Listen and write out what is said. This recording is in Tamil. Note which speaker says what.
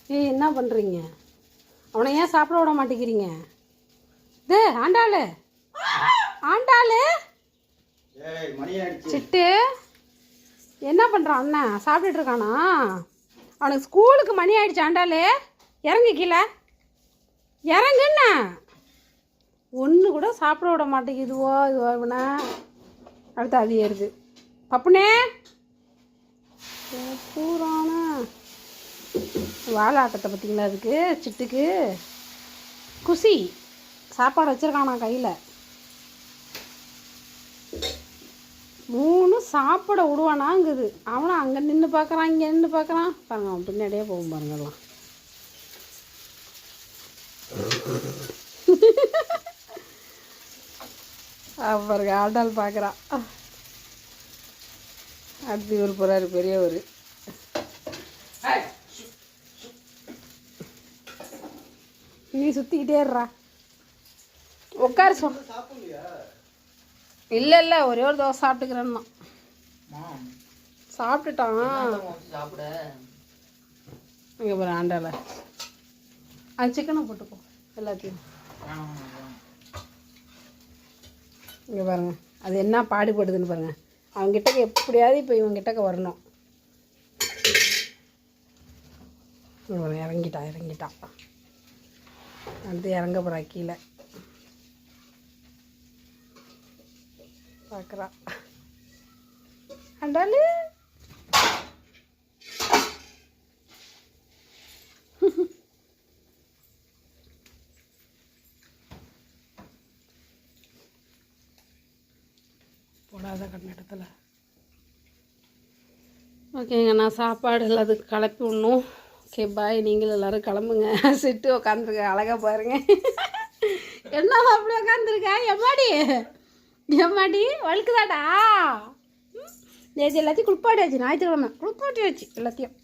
Speaker 1: ஏய், என்ன பண்ணுறீங்க? அவனை ஏன் சாப்பிட விட மாட்டேங்கிறீங்க? ஆண்டாளு ஆண்டாளு சிட்டு என்ன பண்ணுறான் அண்ணன்? சாப்பிட்டுட்டு இருக்கானா? அவனுக்கு ஸ்கூலுக்கு மணி ஆயிடுச்சு. ஆண்டாளு இறங்கு கீழே, இறங்குண்ணா. ஒன்று கூட சாப்பிட விட மாட்டேங்குதுவோ இதுவா. அடுத்து அது ஏறுது. பப்புனே பூரான வாழை ஆட்டத்தை பார்த்தீங்களா? அதுக்கு சிட்டுக்கு குசி சாப்பாடு வச்சுருக்கானா கையில். 3 சாப்பிட விடுவானாங்குது. அவனும் அங்கே நின்று பார்க்குறான், இங்கே நின்று பார்க்குறான். பாருங்க, அவன் பின்னாடியே போகும் பாருங்கலாம். பாருங்க, ஆண்டாள் பார்க்குறான். அடுத்து இவர் போகிறாரு, பெரியவர். நீ சுற்றிக்கிட்டே இருறா. உட்கார சொல். இல்லை ஒரே ஒரு தோசை சாப்பிட்டுக்கிறேன்னா சாப்பிட்டுட்டான். இங்கே பாரு ஆண்டாள, அது சிக்கனை போட்டுப்போ எல்லாத்தையும். இங்கே பாருங்க, அது என்ன பாடுபடுதுன்னு பாருங்க. அவங்கிட்ட எப்படியாவது இப்போ இவங்கிட்டக்க வரணும். இறங்கிட்டான். அடுத்து இறங்க போகிறா கீழே. பார்க்குறா ஆண்டாளு. போடாத கண்ணடத்தில். ஓகேங்க, நான் சாப்பாடு எல்லாத்துக்கும் கிளப்பி விடணும். Okay bye. நீங்களும் எல்லோரும் கிளம்புங்க. சிட்டு உட்காந்துருக்க அழகாக பாருங்க. என்ன அப்படி உட்காந்துருக்கா? எம்மாடி வழுக்குதாடா. நேற்று எல்லாத்தையும் குளிப்பாட்டியாச்சு. ஞாயிற்றுக்கிழமை குளிப்பாட்டியாச்சு எல்லாத்தையும்.